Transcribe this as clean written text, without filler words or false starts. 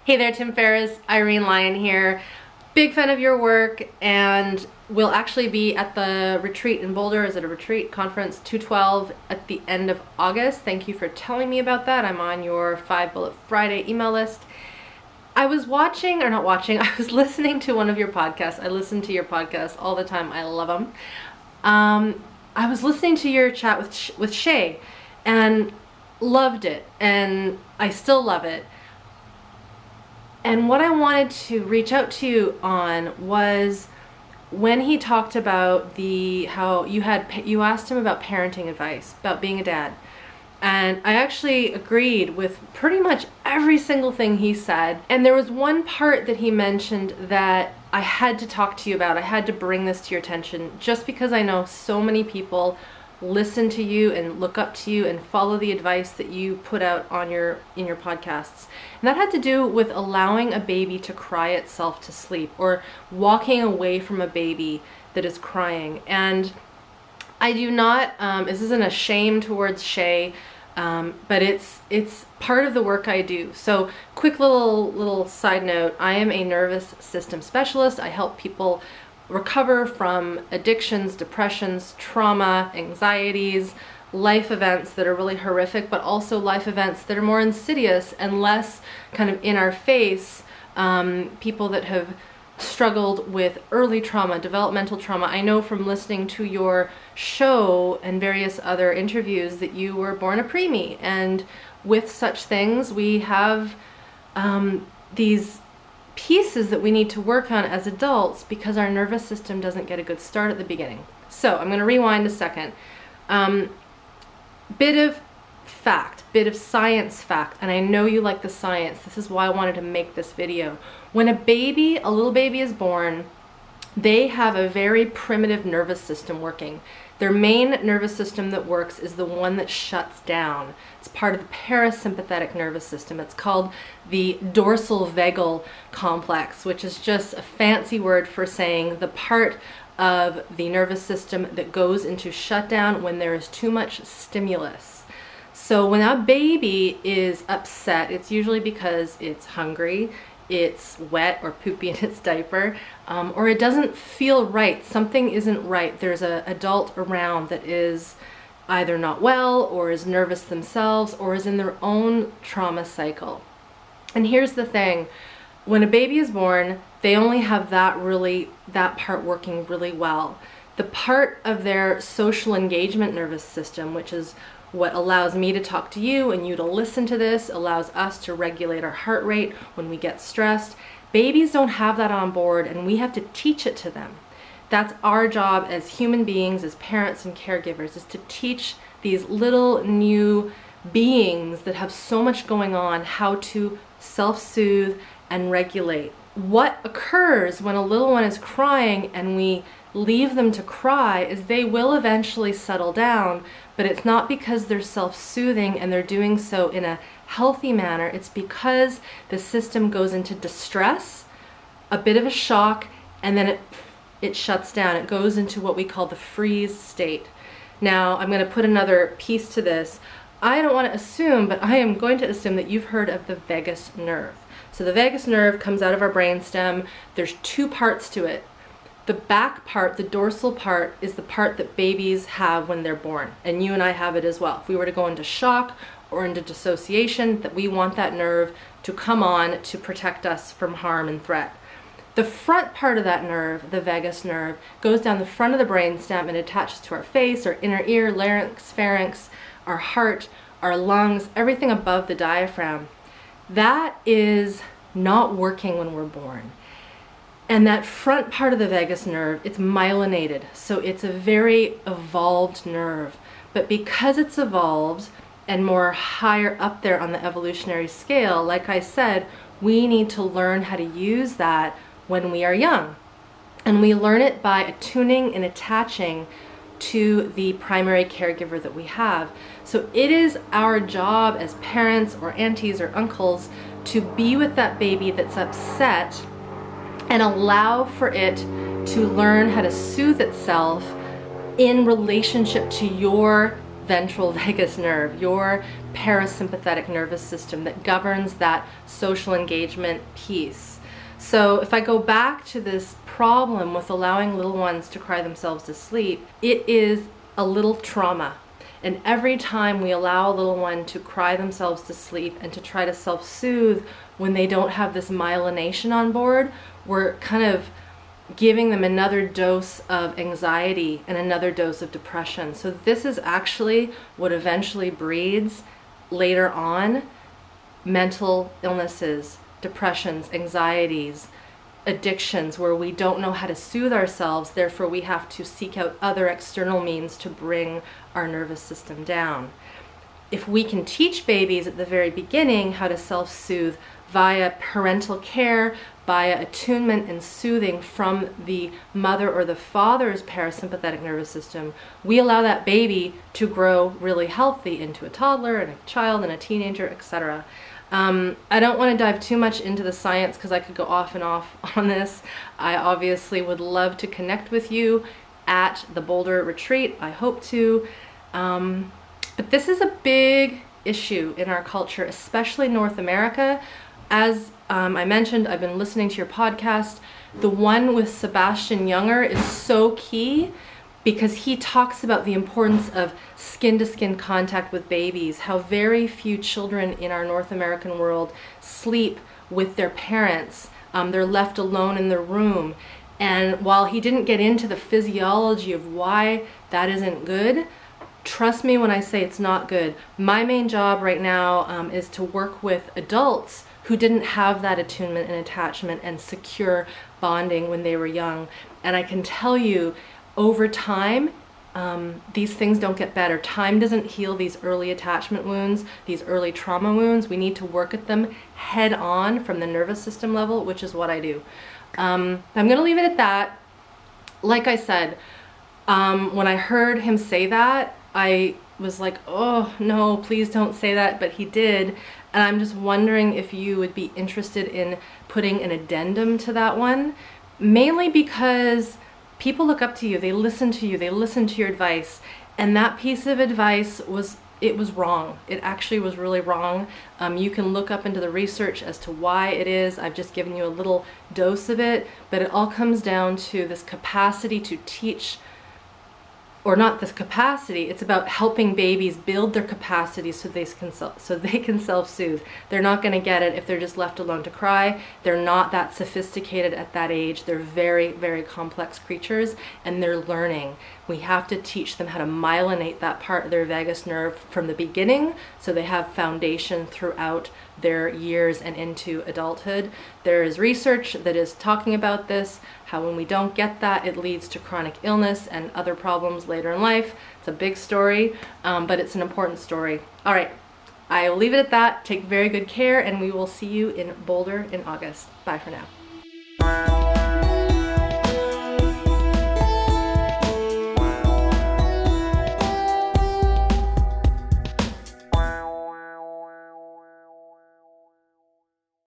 Hey there, Tim Ferriss, Irene Lyon here. Big fan of your work, and we'll actually be at the retreat in Boulder. Is it a retreat conference 212 at the end of August? Thank you for telling me about that. I'm on your 5 Bullet Friday email list. I was I was listening to one of your podcasts. I listen to your podcasts all the time. I love them. I was listening to your chat with Shay and loved it, and I still love it. And what I wanted to reach out to you on was when he talked about how you asked him about parenting advice, about being a dad. And I actually agreed with pretty much every single thing he said. And there was one part that he mentioned that I had to talk to you about. I had to bring this to your attention just because I know so many people listen to you and look up to you and follow the advice that you put out in your podcasts. And that had to do with allowing a baby to cry itself to sleep, or walking away from a baby that is crying. And I do not, this isn't a shame towards Shay, but it's part of the work I do. So quick little side note, I am a nervous system specialist. I help people recover from addictions, depressions, trauma, anxieties, life events that are really horrific, but also life events that are more insidious and less kind of in our face. People that have struggled with early trauma, developmental trauma. I know from listening to your show and various other interviews that you were born a preemie, and with such things we have these pieces that we need to work on as adults because our nervous system doesn't get a good start at the beginning. So I'm going to rewind a second. Bit of science fact, and I know you like the science. This is why I wanted to make this video. When a little baby is born, they have a very primitive nervous system working. Their main nervous system that works is the one that shuts down. It's part of the parasympathetic nervous system. It's called the dorsal vagal complex, which is just a fancy word for saying the part of the nervous system that goes into shutdown when there is too much stimulus. So when a baby is upset, it's usually because it's hungry, it's wet or poopy in its diaper, or it doesn't feel right. Something isn't right. There's an adult around that is either not well, or is nervous themselves, or is in their own trauma cycle. And here's the thing. When a baby is born, they only have that part working really well. The part of their social engagement nervous system, which is what allows me to talk to you and you to listen to this, allows us to regulate our heart rate when we get stressed. Babies don't have that on board, and we have to teach it to them. That's our job as human beings, as parents and caregivers, is to teach these little new beings that have so much going on how to self-soothe and regulate. What occurs when a little one is crying and we leave them to cry is they will eventually settle down, but it's not because they're self-soothing and they're doing so in a healthy manner. It's because the system goes into distress, a bit of a shock, and then it shuts down. It goes into what we call the freeze state. Now, I'm going to put another piece to this. I don't want to assume, but I am going to assume that you've heard of the vagus nerve. So the vagus nerve comes out of our brainstem. There's two parts to it. The back part, the dorsal part, is the part that babies have when they're born, and you and I have it as well. If we were to go into shock or into dissociation, that we want that nerve to come on to protect us from harm and threat. The front part of that nerve, the vagus nerve, goes down the front of the brainstem and attaches to our face, our inner ear, larynx, pharynx, our heart, our lungs, everything above the diaphragm. That is not working when we're born. And that front part of the vagus nerve, it's myelinated, so it's a very evolved nerve. But because it's evolved and more higher up there on the evolutionary scale, like I said, we need to learn how to use that when we are young. And we learn it by attuning and attaching to the primary caregiver that we have. So it is our job as parents or aunties or uncles to be with that baby that's upset and allow for it to learn how to soothe itself in relationship to your ventral vagus nerve, your parasympathetic nervous system that governs that social engagement piece. So if I go back to this problem with allowing little ones to cry themselves to sleep, it is a little trauma. And every time we allow a little one to cry themselves to sleep and to try to self-soothe when they don't have this myelination on board, we're kind of giving them another dose of anxiety and another dose of depression. So this is actually what eventually breeds later on mental illnesses, depressions, anxieties, addictions, where we don't know how to soothe ourselves, therefore we have to seek out other external means to bring our nervous system down. If we can teach babies at the very beginning how to self-soothe via parental care, via attunement and soothing from the mother or the father's parasympathetic nervous system, we allow that baby to grow really healthy into a toddler and a child and a teenager, etc. I don't want to dive too much into the science because I could go off and off on this. I obviously would love to connect with you at the Boulder retreat. I hope to. But this is a big issue in our culture, especially North America. As I mentioned, I've been listening to your podcast. The one with Sebastian Junger is so key because he talks about the importance of skin-to-skin contact with babies, how very few children in our North American world sleep with their parents. They're left alone in their room. And while he didn't get into the physiology of why that isn't good, trust me when I say it's not good. My main job right now is to work with adults who didn't have that attunement and attachment and secure bonding when they were young. And I can tell you, over time, these things don't get better. Time doesn't heal these early attachment wounds, these early trauma wounds. We need to work at them head on from the nervous system level, which is what I do. I'm gonna leave it at that. Like I said, when I heard him say that, I was like, oh no, please don't say that, but he did. And I'm just wondering if you would be interested in putting an addendum to that one, mainly because people look up to you, they listen to you, they listen to your advice, and that piece of advice was wrong. It actually was really wrong. You can look up into the research as to why it is. I've just given you a little dose of it, but it all comes down to this capacity to teach, or not this capacity, it's about helping babies build their capacity so they can self-soothe. They're not gonna get it if they're just left alone to cry. They're not that sophisticated at that age. They're very, very complex creatures and they're learning. We have to teach them how to myelinate that part of their vagus nerve from the beginning so they have foundation throughout their years and into adulthood. There is research that is talking about this, how when we don't get that, it leads to chronic illness and other problems later in life. It's a big story, but it's an important story. All right, I will leave it at that. Take very good care, and we will see you in Boulder in August. Bye for now.